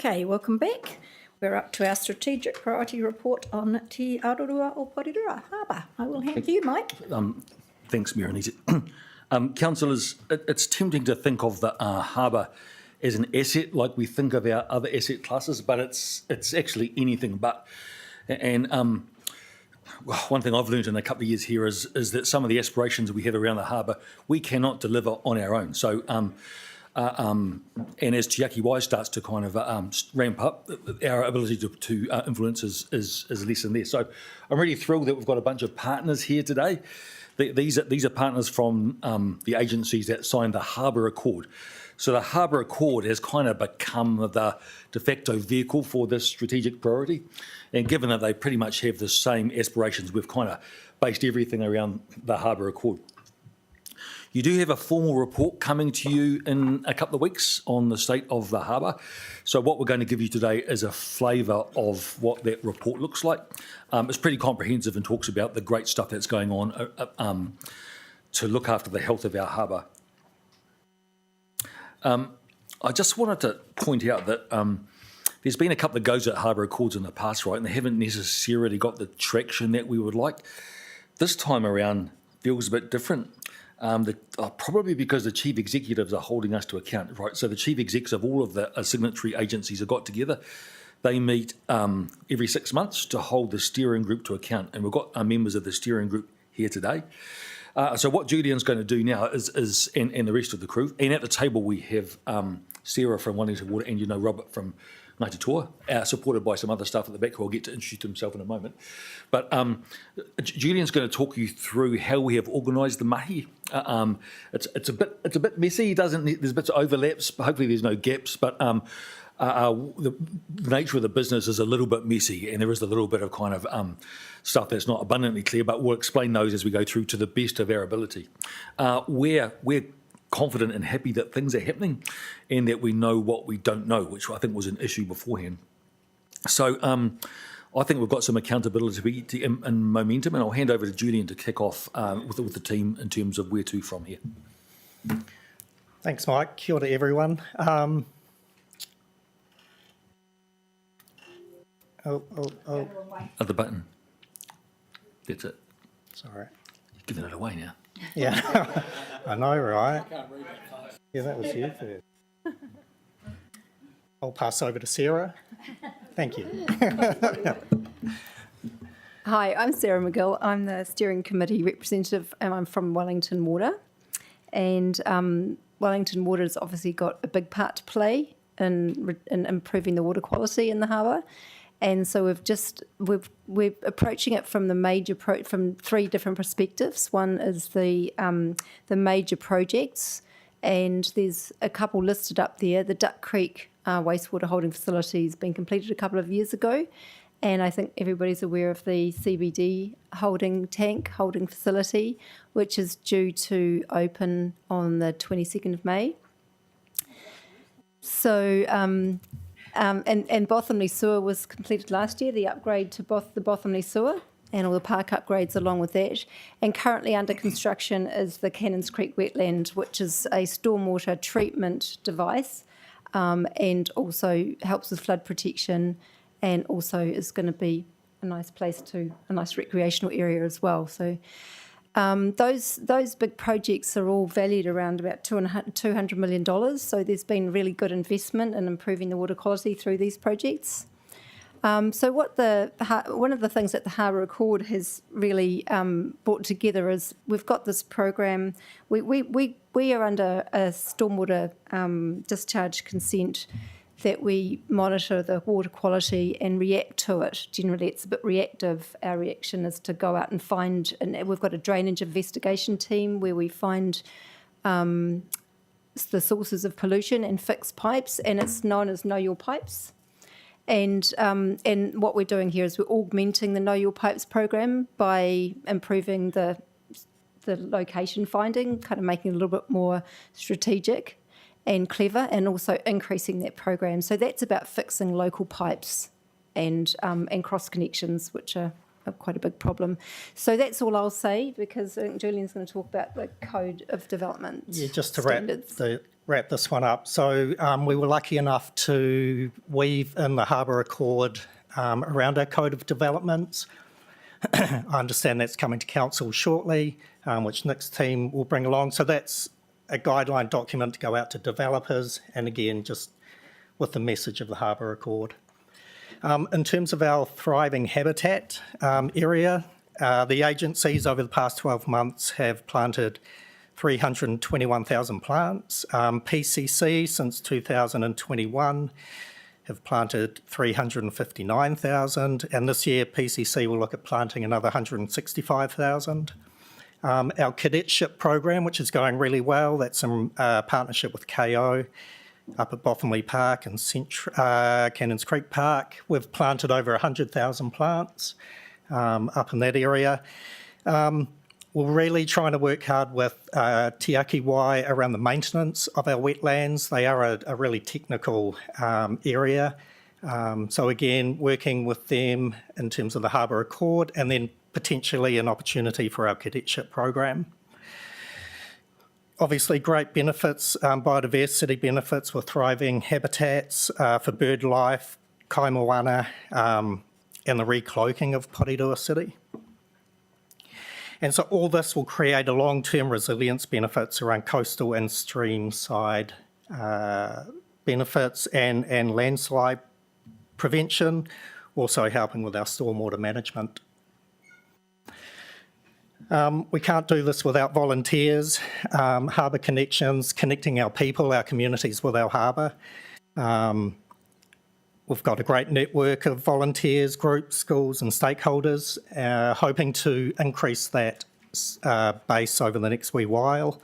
Okay, welcome back. We're up to our strategic priority report on Te Awarua-o-Porirua Harbour. I will hand to you, Mike. Thanks, Mayor Anita. Councillors, it's tempting to think of the harbour as an asset like we think of our other asset classes, but it's actually anything but. And one thing I've learned in a couple of years here is that some of the aspirations we have around the harbour, we cannot deliver on our own. So, and as Te Aki Wai starts to kind of ramp up, our ability to influence is less and less. So I'm really thrilled that we've got a bunch of partners here today. These are partners from the agencies that signed the Harbour Accord. So the Harbour Accord has kind of become the de facto vehicle for this strategic priority. And given that they pretty much have the same aspirations, we've kind of based everything around the Harbour Accord. You do have a formal report coming to you in a couple of weeks on the state of the harbour. So what we're going to give you today is a flavour of what that report looks like. It's pretty comprehensive and talks about the great stuff that's going on to look after the health of our harbour. I just wanted to point out that there's been a couple of goes at Harbour Accords in the past, right, and they haven't necessarily got the traction that we would like. This time around feels a bit different. Probably because the chief executives are holding us to account, right? So the chief execs of all of the signatory agencies have got together. They meet every 6 months to hold the steering group to account, and we've got members of the steering group here today. So what Julian's going to do now is and the rest of the crew, and at the table we have Sarah from Wellington Water and Robert from Ngāi Toa, supported by some other staff at the back who I'll get to introduce himself in a moment. But Julian's going to talk you through how we have organised the mahi. It's a bit messy. There's bits of overlaps, but hopefully there's no gaps. But the nature of the business is a little bit messy, and there is a little bit of kind of stuff that's not abundantly clear. But we'll explain those as we go through to the best of our ability. We're confident and happy that things are happening and that we know what we don't know, which I think was an issue beforehand. So I think we've got some accountability and momentum, and I'll hand over to Julian to kick off with the team in terms of where to from here. Thanks, Mike. Kia ora, everyone. Oh. At the button. That's it. Sorry. You're giving it away now. Yeah, I know, right? Yeah, that was you first. I'll pass over to Sarah. Thank you. Hi, I'm Sarah McGill. I'm the steering committee representative, and I'm from Wellington Water. And Wellington Water has obviously got a big part to play in improving the water quality in the harbour. And so we're approaching it from from three different perspectives. One is the major projects, and there's a couple listed up there. The Duck Creek wastewater holding facility has been completed a couple of years ago, and I think everybody's aware of the CBD holding facility, which is due to open on the 22nd of May. So. And Bothamley Sewer was completed last year, the upgrade to the Bothamley Sewer and all the park upgrades along with that. And currently under construction is the Cannons Creek wetland, which is a stormwater treatment device and also helps with flood protection, and also is going to be a nice recreational area as well. So those big projects are all valued around about $200 million. So there's been really good investment in improving the water quality through these projects. So one of the things that the Harbour Accord has really brought together is we've got this program. We are under a stormwater discharge consent that we monitor the water quality and react to it. Generally, it's a bit reactive. Our reaction is to go out and find, and we've got a drainage investigation team where we find the sources of pollution and fix pipes, and it's known as Know Your Pipes. And what we're doing here is we're augmenting the Know Your Pipes program by improving the location finding, kind of making it a little bit more strategic and clever, and also increasing that program. So that's about fixing local pipes and cross connections, which are quite a big problem. So that's all I'll say, because I think Julian's going to talk about the code of development. Yeah, just to standards. wrap wrap this one up. So we were lucky enough to weave in the Harbour Accord around our Code of Developments. I understand that's coming to council shortly, which Nick's team will bring along. So that's a guideline document to go out to developers, and again, just with the message of the Harbour Accord. In terms of our thriving habitat area, the agencies over the past 12 months have planted 321,000 plants. PCC since 2021 have planted 359,000, and this year PCC will look at planting another 165,000. Our cadetship program, which is going really well, that's in partnership with KO up at Bothamley Park and Cannons Creek Park. We've planted over 100,000 plants up in that area. We're really trying to work hard with Te Aki Wai around the maintenance of our wetlands. They are a really technical area. So again, working with them in terms of the Harbour Accord, and then potentially an opportunity for our cadetship program. Obviously great benefits, biodiversity benefits with thriving habitats for bird life, kaimoana, and the recloaking of Porirua City. And so all this will create a long-term resilience benefits around coastal and stream side benefits and landslide prevention, also helping with our stormwater management. We can't do this without volunteers, harbour connections, connecting our people, our communities with our harbour. We've got a great network of volunteers, groups, schools and stakeholders, hoping to increase that base over the next wee while.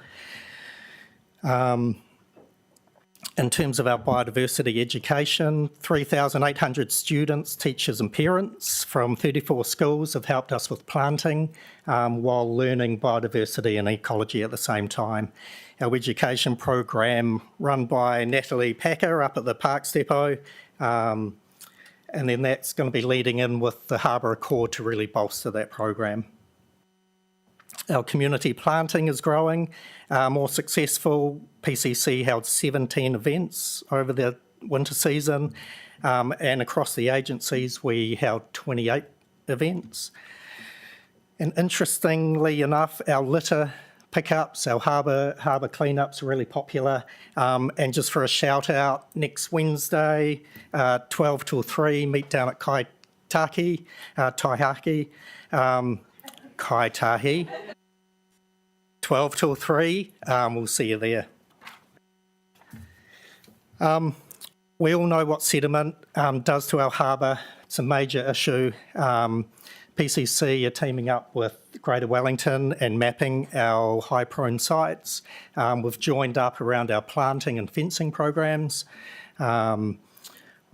In terms of our biodiversity education, 3,800 students, teachers and parents from 34 schools have helped us with planting while learning biodiversity and ecology at the same time. Our education program run by Natalie Packer up at the Parks Depot, and then that's going to be leading in with the Harbour Accord to really bolster that program. Our community planting is growing, more successful. PCC held 17 events over the winter season, and across the agencies we held 28 events. And interestingly enough, our litter pickups, our harbour cleanups are really popular. And just for a shout out, next Wednesday, 12 till 3, meet down at Kaitahi, 12 till 3, we'll see you there. We all know what sediment does to our harbour. It's a major issue. PCC are teaming up with Greater Wellington and mapping our high-prone sites. We've joined up around our planting and fencing programs.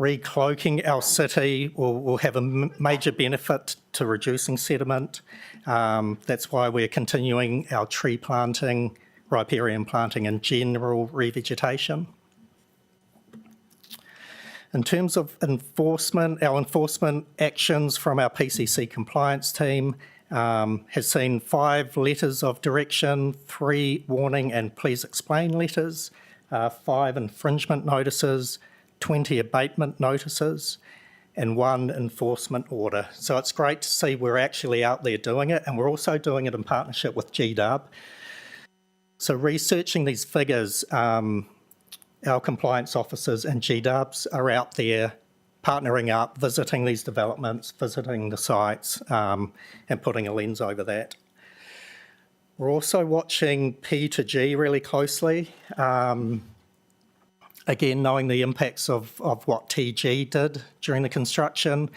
Recloaking our city will have a major benefit to reducing sediment. That's why we're continuing our tree planting, riparian planting and general revegetation. In terms of enforcement, our enforcement actions from our PCC compliance team has seen 5 letters of direction, 3 warning and please explain letters, 5 infringement notices, 20 abatement notices, and 1 enforcement order. So it's great to see we're actually out there doing it, and we're also doing it in partnership with GDUB. So researching these figures, our compliance officers and GDUBs are out there partnering up, visiting these developments, visiting the sites, and putting a lens over that. We're also watching P to G really closely. Again, knowing the impacts of what TG did during the construction,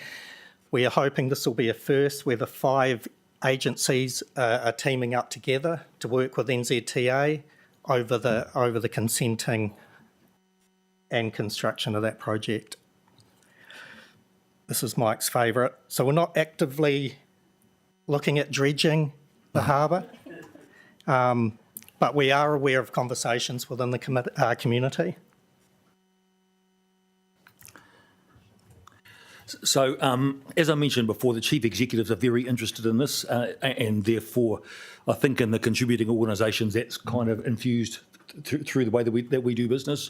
we are hoping this will be a first where the 5 agencies are teaming up together to work with NZTA over the consenting and construction of that project. This is Mike's favourite. So we're not actively looking at dredging the harbour, but we are aware of conversations within the community. So, as I mentioned before, the chief executives are very interested in this, and therefore, I think in the contributing organisations, that's kind of infused through the way that we do business.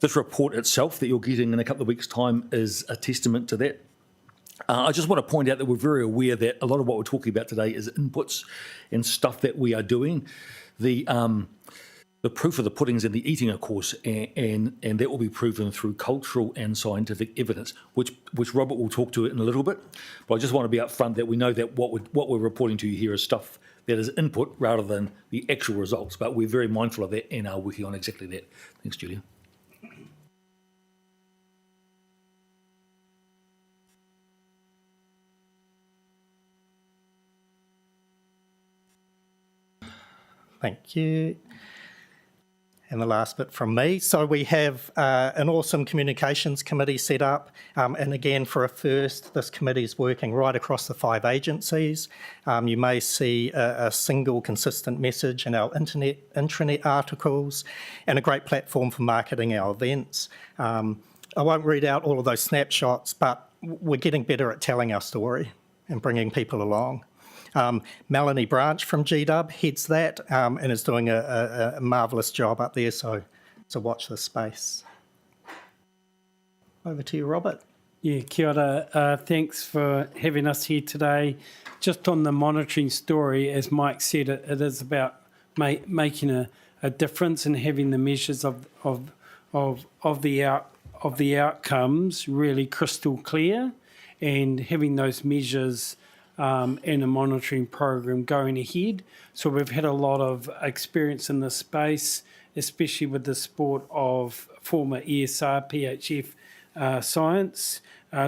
This report itself that you're getting in a couple of weeks' time is a testament to that. I just want to point out that we're very aware that a lot of what we're talking about today is inputs and stuff that we are doing. The proof of the pudding's in the eating, of course, and that will be proven through cultural and scientific evidence, which Robert will talk to it in a little bit. But I just want to be upfront that we know that what we're reporting to you here is stuff that is input rather than the actual results. But we're very mindful of that and are working on exactly that. Thanks, Julia. Thank you. And the last bit from me. So we have an awesome communications committee set up. And again, for a first, this committee is working right across the 5 agencies. You may see a single consistent message in our intranet articles and a great platform for marketing our events. I won't read out all of those snapshots, but we're getting better at telling our story and bringing people along. Melanie Branch from GW heads that and is doing a marvellous job up there, so watch this space. Over to you, Robert. Yeah, kia ora. Thanks for having us here today. Just on the monitoring story, as Mike said, it is about making a difference and having the measures of the outcomes really crystal clear, and having those measures and a monitoring program going ahead. So we've had a lot of experience in this space, especially with the support of former ESR, PHF science,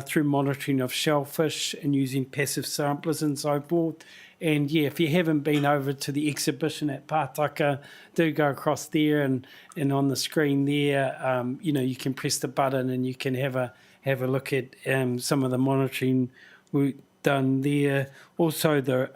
through monitoring of shellfish and using passive samplers and so forth. And yeah, if you haven't been over to the exhibition at Pātaka, do go across there, and on the screen there, you can press the button and you can have a look at some of the monitoring work done there. Also the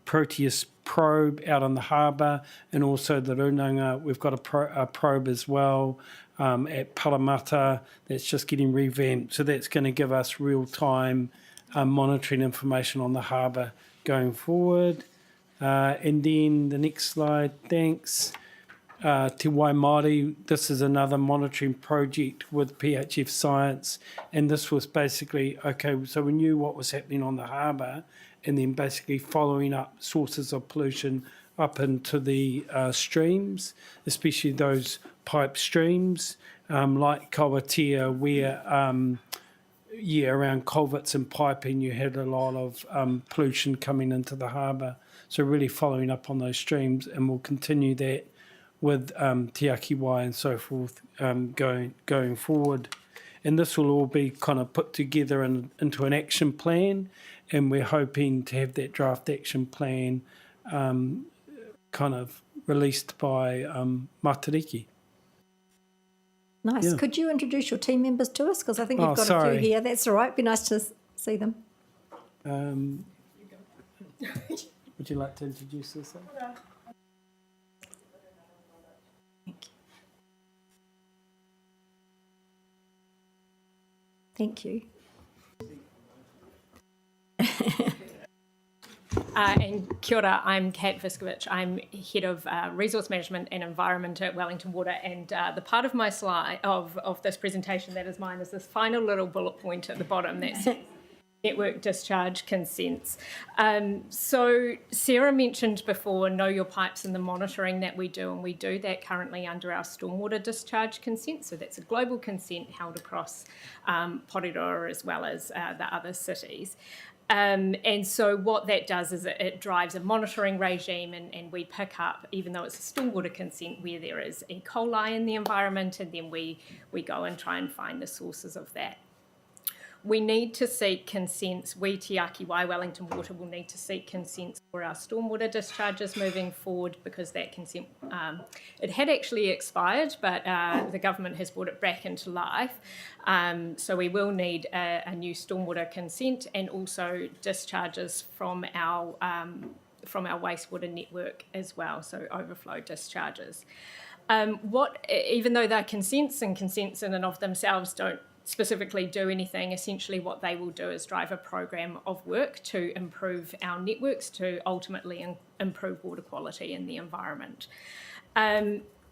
Proteus probe out on the harbour, and also the Runanga, we've got a probe as well at Parramatta that's just getting revamped. So that's going to give us real-time monitoring information on the harbour going forward. And then the next slide, thanks. Te Waimāori, this is another monitoring project with PHF Science, and this was basically, so we knew what was happening on the harbour, and then basically following up sources of pollution up into the streams, especially those pipe streams, like Kawatia, where, around culverts and piping, you had a lot of pollution coming into the harbour. So really following up on those streams, and we'll continue that with Te Aki Wai and so forth going forward. And this will all be kind of put together into an action plan, and we're hoping to have that draft action plan kind of released by Matariki. Nice. Yeah. Could you introduce your team members to us? Because I think you've got a few here. That's all right. Be nice to see them. Would you like to introduce us? Thank you. And kia ora, I'm Kat Viskovich. I'm Head of Resource Management and Environment at Wellington Water, and the part of my slide, of this presentation that is mine, is this final little bullet point at the bottom that's network discharge consents. So Sarah mentioned before, know your pipes and the monitoring that we do, and we do that currently under our stormwater discharge consent. So that's a global consent held across Porirua as well as the other cities. And so what that does is it drives a monitoring regime, and we pick up, even though it's a stormwater consent, where there is E. coli in the environment, and then we go and try and find the sources of that. We need to seek consents. We, Te Aki Wai, Wellington Water, will need to seek consents for our stormwater discharges moving forward, because that consent, it had actually expired, but the government has brought it back into life. So we will need a new stormwater consent, and also discharges from our wastewater network as well, so overflow discharges. Even though they're consents, and consents in and of themselves don't specifically do anything. Essentially what they will do is drive a program of work to improve our networks to ultimately improve water quality in the environment.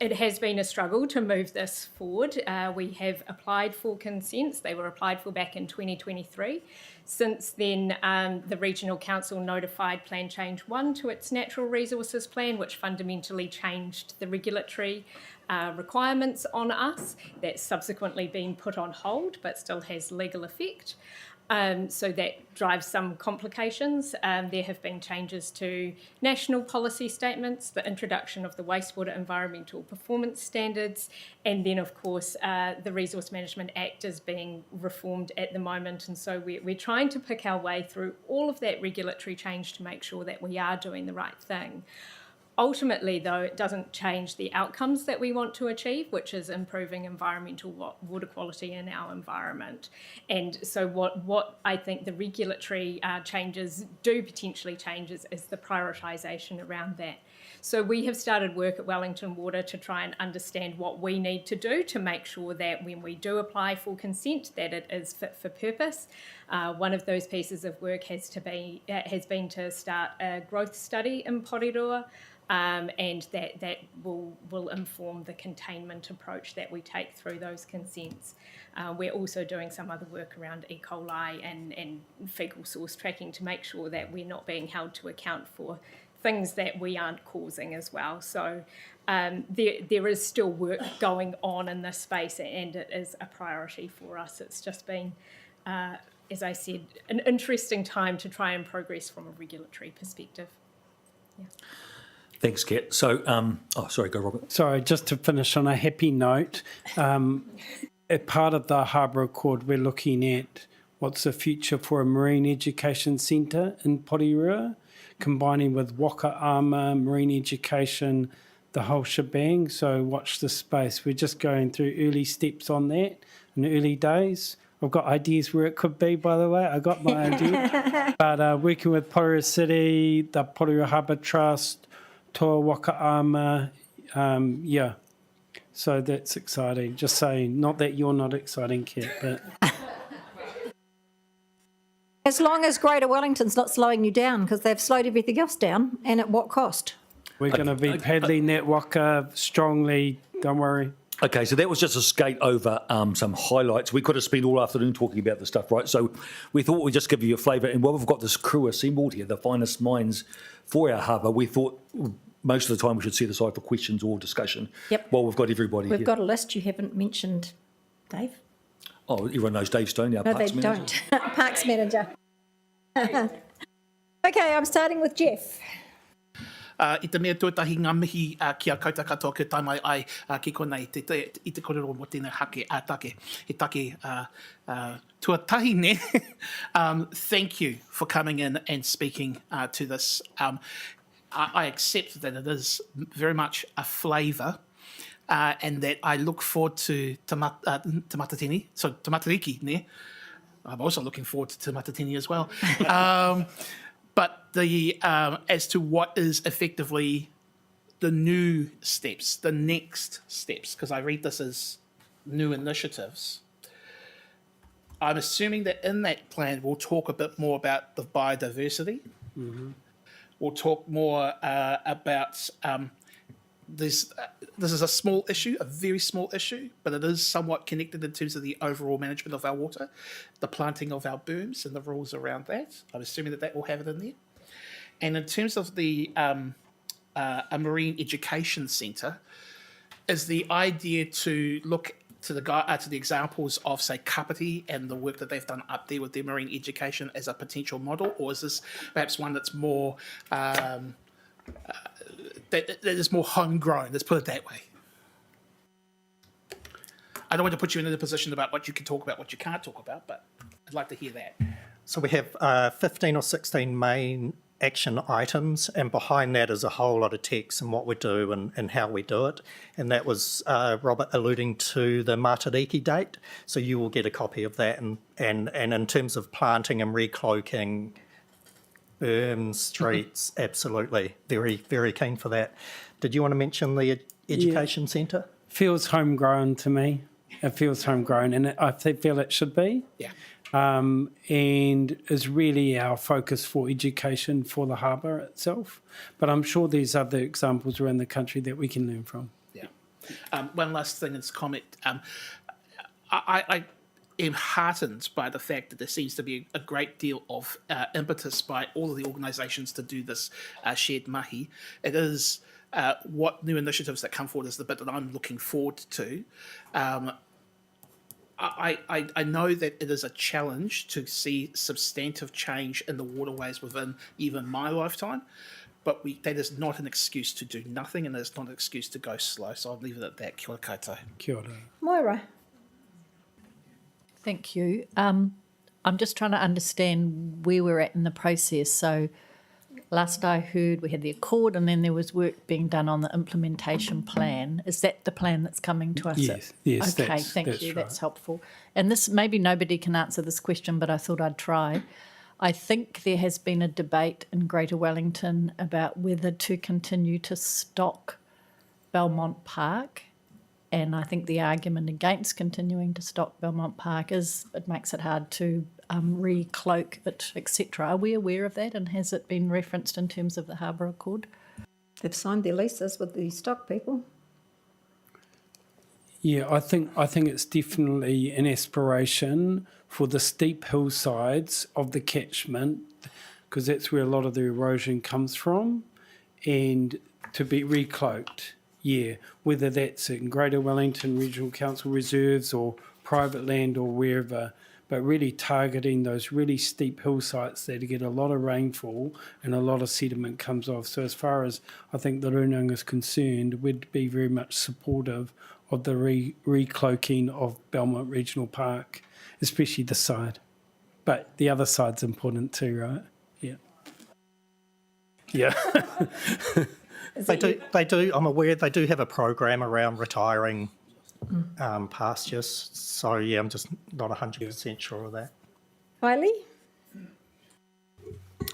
It has been a struggle to move this forward. We have applied for consents. They were applied for back in 2023. Since then, the Regional Council notified Plan Change 1 to its Natural Resources Plan, which fundamentally changed the regulatory requirements on us. That's subsequently been put on hold, but still has legal effect. So that drives some complications. There have been changes to national policy statements, the introduction of the Wastewater Environmental Performance Standards, and then, of course, the Resource Management Act is being reformed at the moment. And so we're trying to pick our way through all of that regulatory change to make sure that we are doing the right thing. Ultimately, though, it doesn't change the outcomes that we want to achieve, which is improving environmental water quality in our environment. And so what I think the regulatory changes do potentially change is the prioritisation around that. So we have started work at Wellington Water to try and understand what we need to do to make sure that when we do apply for consent, that it is fit for purpose. One of those pieces of work has been to start a growth study in Porirua. And that will inform the containment approach that we take through those consents. We're also doing some other work around E. coli and fecal source tracking to make sure that we're not being held to account for things that we aren't causing as well. So there is still work going on in this space, and it is a priority for us. It's just been, as I said, an interesting time to try and progress from a regulatory perspective. Yeah. Thanks, Kat. So, sorry, go, Robert. Sorry, just to finish on a happy note, as part of the Harbour Accord, we're looking at what's the future for a marine education centre in Porirua, combining with Waka-ama, marine education, the whole shebang. So watch this space. We're just going through early steps on that in the early days. I've got ideas where it could be, by the way. I got my idea. But working with Porirua City, the Porirua Harbour Trust, Toa Waka-ama, yeah. So that's exciting. Just saying, not that you're not exciting, Kat, but... As long as Greater Wellington's not slowing you down, because they've slowed everything else down, and at what cost? We're going to be paddling that waka strongly, don't worry. Okay, so that was just a skate over some highlights. We could have spent all afternoon talking about the stuff, right? So we thought we'd just give you a flavour. And while we've got this crew assembled here, the finest minds for our harbour, we thought most of the time we should set aside for questions or discussion. Yep. While we've got everybody here. We've got a list. You haven't mentioned Dave. Oh, everyone knows Dave Stone, our No, Parks they Manager. don't. Parks Manager. Okay, I'm starting with Jeff. I te mea tuatahi ngā mihi ki a kauta katoa ke taimai ai ki konei i te korero mo tēnei hake take. He take tuatahi ne. Thank you for coming in and speaking to this. I accept that it is very much a flavour and that I look forward to Te Matatini, so Te Matariki ne. I'm also looking forward to Te Matatini as well. But the as to what is effectively the new steps, the next steps, because I read this as new initiatives, I'm assuming that in that plan we'll talk a bit more about the biodiversity. Mm-hmm. We'll talk more about this is a small issue, a very small issue, but it is somewhat connected in terms of the overall management of our water, the planting of our berms and the rules around that. I'm assuming that that will have it in there. And in terms of the a marine education centre, is the idea to look to the examples of, say, Kapiti and the work that they've done up there with their marine education as a potential model, or is this perhaps one that's more that is more homegrown? Let's put it that way. I don't want to put you in a position about what you can talk about, what you can't talk about, but I'd like to hear that. So we have 15 or 16 main action items, and behind that is a whole lot of text and what we do and how we do it. And that was Robert alluding to the Matariki date, so you will get a copy of that. And in terms of planting and recloaking, berms, streets, absolutely, very, very keen for that. Did you want to mention the education centre? Feels homegrown to me. It feels homegrown, and I feel it should be. Yeah. And is really our focus for education for the harbour itself. But I'm sure there's other examples around the country that we can learn from. Yeah. One last thing is comment. I am heartened by the fact that there seems to be a great deal of impetus by all of the organisations to do this shared mahi. It is what new initiatives that come forward is the bit that I'm looking forward to. I know that it is a challenge to see substantive change in the waterways within even my lifetime, but that is not an excuse to do nothing, and it is not an excuse to go slow. So I'll leave it at that. Kia ora koutou. Kia ora. Moira. Thank you. I'm just trying to understand where we're at in the process. So last I heard, we had the accord and then there was work being done on the implementation plan. Is that the plan that's coming to us? Yes, Okay, thank you. right. That's helpful. And this, maybe nobody can answer this question, but I thought I'd try. I think there has been a debate in Greater Wellington about whether to continue to stock Belmont Park. And I think the argument against continuing to stock Belmont Park is it makes it hard to recloak it, etc. Are we aware of that, and has it been referenced in terms of the Harbour Accord? They've signed their leases with the stock people. Yeah, I think it's definitely an aspiration for the steep hillsides of the catchment, because that's where a lot of the erosion comes from, and to be recloaked. Yeah, whether that's in Greater Wellington Regional Council reserves or private land or wherever, but really targeting those really steep hillsides that get a lot of rainfall and a lot of sediment comes off. So as far as I think the Runanga is concerned, we'd be very much supportive of the recloaking of Belmont Regional Park, especially this side. But the other side's important too, right? Yeah. Yeah. They do. I'm aware they do have a program around retiring pastures. So yeah, I'm just not 100% sure of that. Kylie?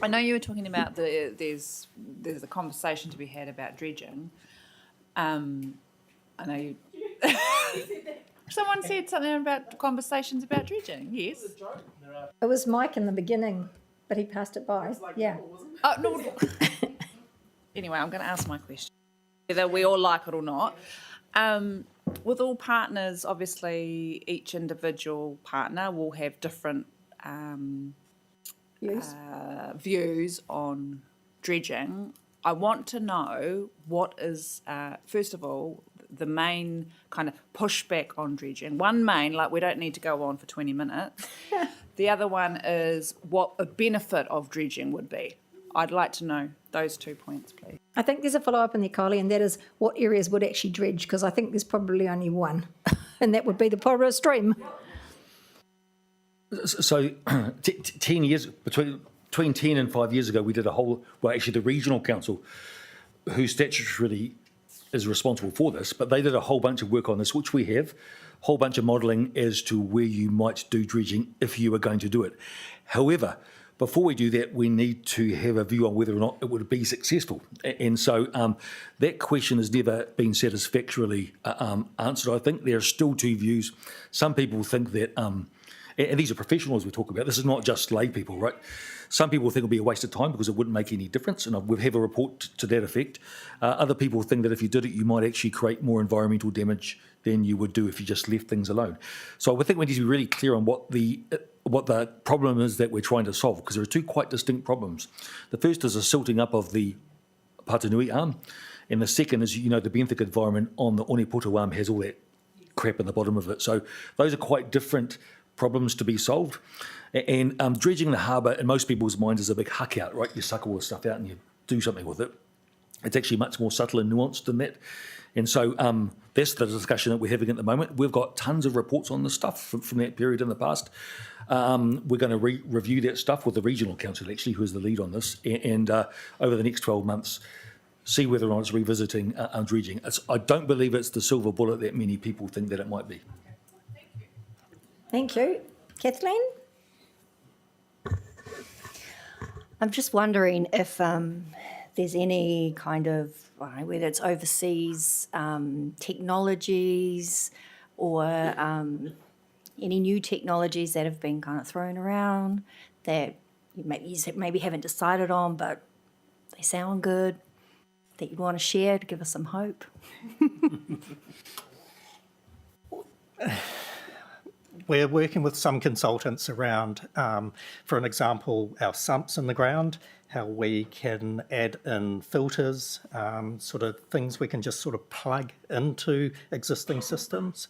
I know you were talking about there's a conversation to be had about dredging. I know you. Someone said something about conversations about dredging. Yes. It was Mike in the beginning, but he passed it by. Yeah. Oh no. Anyway, I'm going to ask my question. Whether we all like it or not. With all partners, obviously, each individual partner will have different views on dredging. I want to know what is, first of all, the main kind of pushback on dredging. One main, like we don't need to go on for 20 minutes. The other one is what a benefit of dredging would be. I'd like to know those 2 points, please. I think there's a follow-up in there, Kylie, and that is what areas would actually dredge, because I think there's probably only one, and that would be the Porirua stream. So 10 years, between 10 and 5 years ago, we did actually the regional council, who statutorily is responsible for this, but they did a whole bunch of work on this, which we have, a whole bunch of modelling as to where you might do dredging if you were going to do it. However, before we do that, we need to have a view on whether or not it would be successful. And so that question has never been satisfactorily answered. I think there are still two views. Some people think that, and these are professionals we talk about, this is not just lay people, right? Some people think it'll be a waste of time because it wouldn't make any difference, and we have a report to that effect. Other people think that if you did it, you might actually create more environmental damage than you would do if you just left things alone. So I think we need to be really clear on what the problem is that we're trying to solve, because there are two quite distinct problems. The first is a silting up of the Patanui arm, and the second is, the benthic environment on the Onepoto arm has all that crap in the bottom of it. So those are quite different problems to be solved. And dredging the harbour, in most people's minds, is a big huck out, right? You suck all the stuff out and you do something with it. It's actually much more subtle and nuanced than that. And so that's the discussion that we're having at the moment. We've got tons of reports on this stuff from that period in the past. We're going to review that stuff with the regional council, actually, who is the lead on this, and over the next 12 months, see whether or not it's revisiting dredging. I don't believe it's the silver bullet that many people think that it might be. Thank you. Kathleen? I'm just wondering if there's any kind of, whether it's overseas technologies or any new technologies that have been kind of thrown around that you maybe haven't decided on, but they sound good, that you'd want to share to give us some hope? We're working with some consultants around, for an example, our sumps in the ground, how we can add in filters, sort of things we can just sort of plug into existing systems.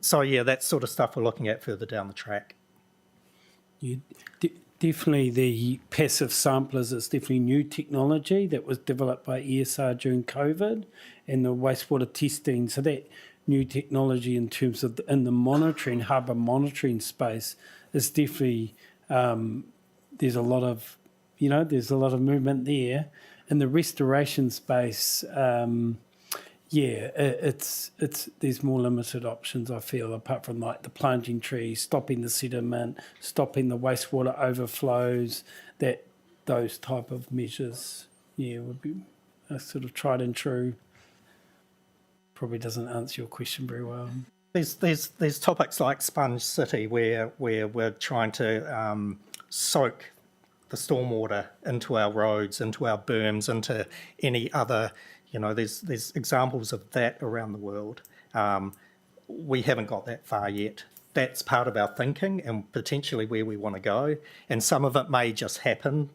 So yeah, that sort of stuff we're looking at further down the track. Definitely the passive samplers is definitely new technology that was developed by ESR during COVID, and the wastewater testing. So that new technology in terms of in the monitoring, harbour monitoring space is definitely, there's a lot of movement there. In the restoration space, it's there's more limited options, I feel, apart from like the planting trees, stopping the sediment, stopping the wastewater overflows, those type of measures, would be a sort of tried and true. Probably doesn't answer your question very well. There's topics like Sponge City where we're trying to soak the stormwater into our roads, into our berms, into any other, there's examples of that around the world. We haven't got that far yet. That's part of our thinking and potentially where we want to go. And some of it may just happen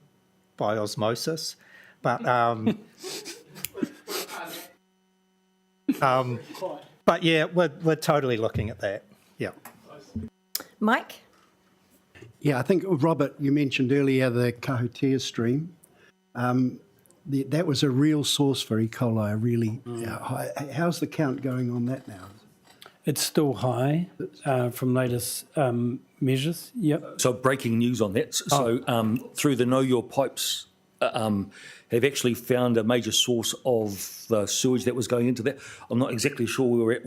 by osmosis, but but yeah, we're totally looking at that. Yeah. Mike? Yeah, I think, Robert, you mentioned earlier the Kahutea stream. That was a real source for E. coli, really high. How's the count going on that now? It's still high from latest measures. Yep. So breaking news on that. So through the Know Your Pipes, have actually found a major source of the sewage that was going into that. I'm not exactly sure where we're at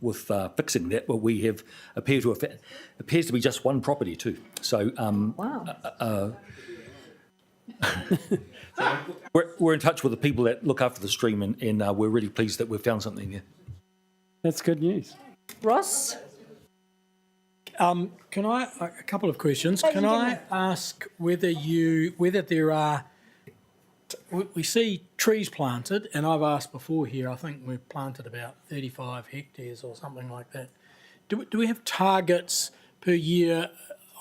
with fixing that, but we have appears to be just one property too. So Wow. we're in touch with the people that look after the stream, and we're really pleased that we've found something there. That's good news. Ross? Can I, a couple of questions. Can I ask whether there are, we see trees planted, and I've asked before here, I think we've planted about 35 hectares or something like that. Do we have targets per year?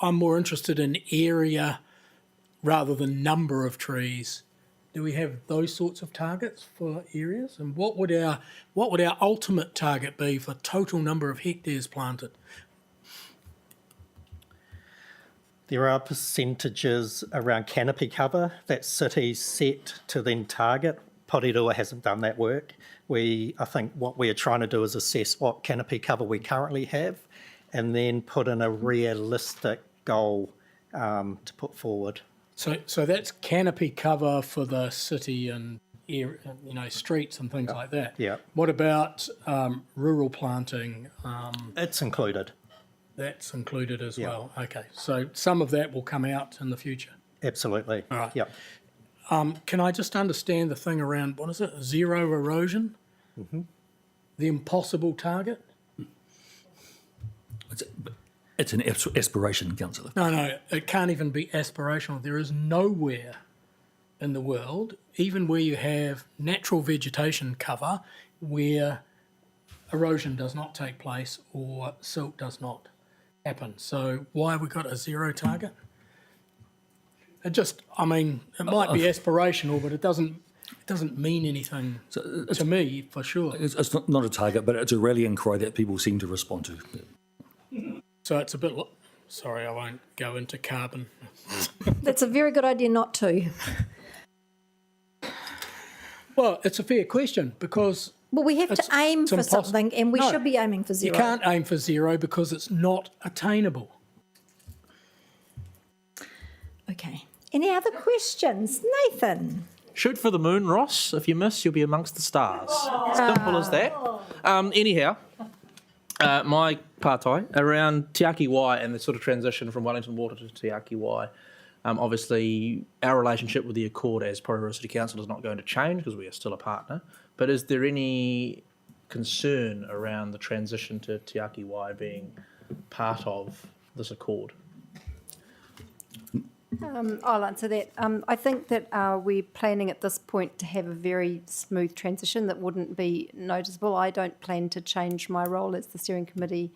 I'm more interested in area rather than number of trees. Do we have those sorts of targets for areas? And what would our ultimate target be for total number of hectares planted? There are percentages around canopy cover that cities set to then target. Porirua hasn't done that work. I think what we're trying to do is assess what canopy cover we currently have and then put in a realistic goal to put forward. So that's canopy cover for the city and streets and things like that. Yeah. What about rural planting? It's included. That's included as well. Okay, so some of that will come out in the future. Absolutely. All right. Yep. Can I just understand the thing around, what is it, zero erosion? Mm-hmm. The impossible target? It's an aspiration, Councillor. No, it can't even be aspirational. There is nowhere in the world, even where you have natural vegetation cover, where erosion does not take place or silt does not happen. So why have we got a zero target? It might be aspirational, but it doesn't mean anything to me, for sure. It's not a target, but it's a rallying cry that people seem to respond to. So it's a bit... Sorry, I won't go into carbon. That's a very good idea not to. Well, it's a fair question because... Well, we have to aim for something, and we should be aiming for zero. You can't aim for zero because it's not attainable. Okay. Any other questions? Nathan? Shoot for the moon, Ross. If you miss, you'll be amongst the stars. Simple as that. Anyhow, my pātai around Te Aki Wai and the sort of transition from Wellington Water to Te Aki Wai. Obviously, our relationship with the Accord as Porirua City Council is not going to change because we are still a partner. But is there any concern around the transition to Te Aki Wai being part of this accord? I'll answer that. I think that we're planning at this point to have a very smooth transition that wouldn't be noticeable. I don't plan to change my role as the steering committee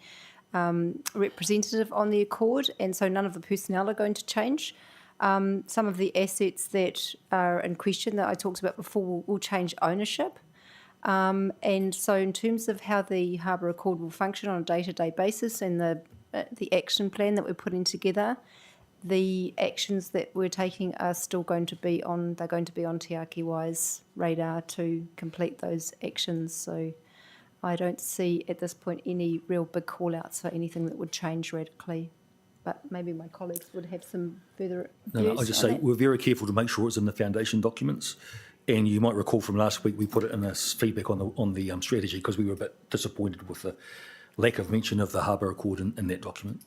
representative on the accord, and so none of the personnel are going to change. Some of the assets that are in question that I talked about before will change ownership. And so in terms of how the Harbour Accord will function on a day-to-day basis and the action plan that we're putting together, the actions that we're taking are still going to be on, they're going to be on Te Aki Wai's radar to complete those actions. So I don't see at this point any real big call-outs for anything that would change radically. But maybe my colleagues would have some further views. No, I just say we're very careful to make sure it's in the foundation documents. And you might recall from last week we put it in as feedback on the strategy because we were a bit disappointed with the lack of mention of the Harbour Accord in that document.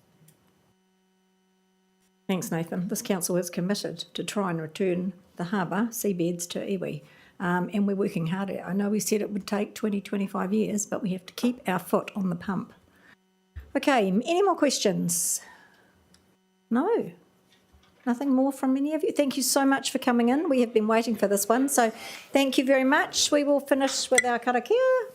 Thanks, Nathan. This council is committed to try and return the harbour seabeds to iwi, and we're working hard at it. I know we said it would take 20, 25 years, but we have to keep our foot on the pump. Okay, any more questions? No? Nothing more from any of you? Thank you so much for coming in. We have been waiting for this one, so thank you very much. We will finish with our karakia.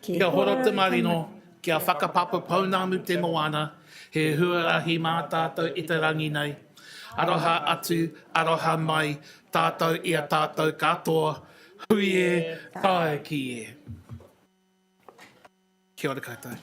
Kia horo te marino, kia whakapapa pounamu te moana, he huarahi mā tātou i te rangi nei. Aroha atu, aroha mai, tātou ia tātou katoa, hui e, tae ki e. Kia ora koutou.